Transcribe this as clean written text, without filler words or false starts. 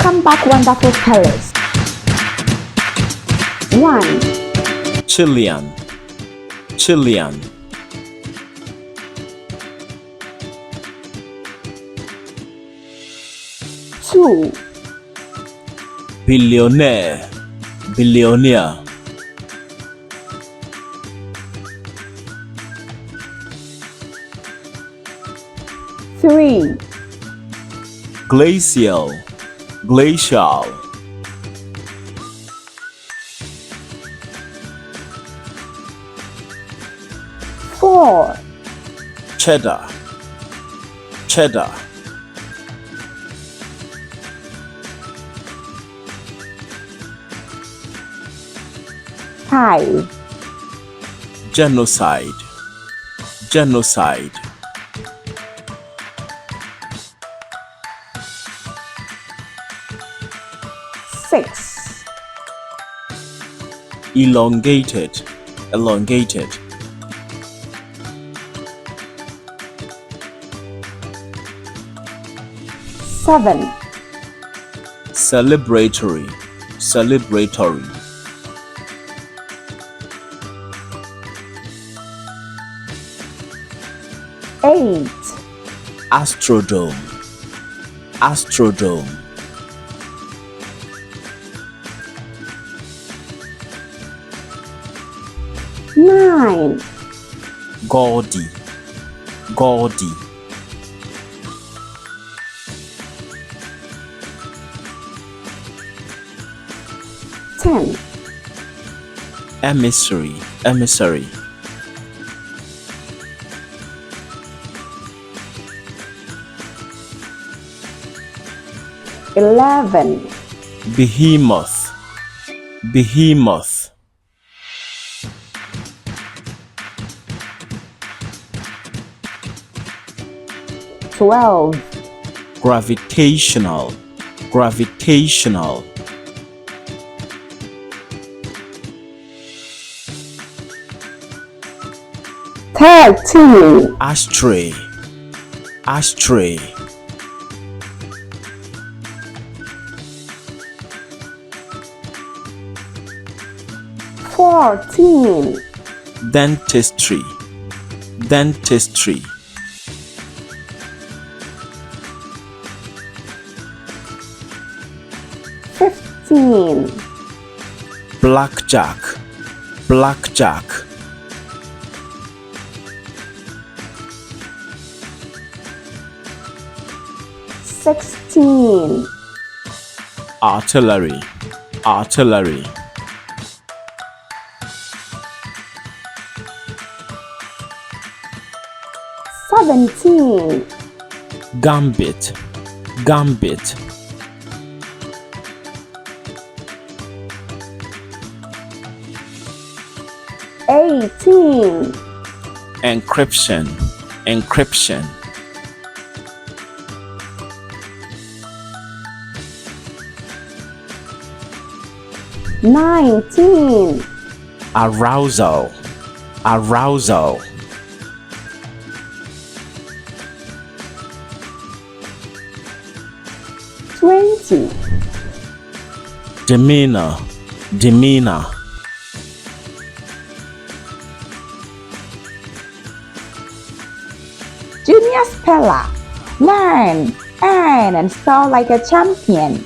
Welcome back, wonderful fellas. 1, Chilean, Chilean, 2, billionaire, billionaire, 3, glacial, glacial, 4, cheddar, cheddar, 5, genocide, genocide, 6, elongated, elongated, 7, celebratory, celebratory, 8, astrodome, astrodome, 9, gaudy, gaudy, 10, emissary, emissary, 11, behemoth, behemoth, 12, gravitational, gravitational, 13, ashtray, ashtray, 14, dentistry, dentistry, 15, blackjack, blackjack, 16, artillery, artillery, 17, gambit, gambit, 18, encryption, encryption, 19, arousal, arousal, 20, demeanor, demeanor, 'Junior speller, learn, earn, and spell like a champion.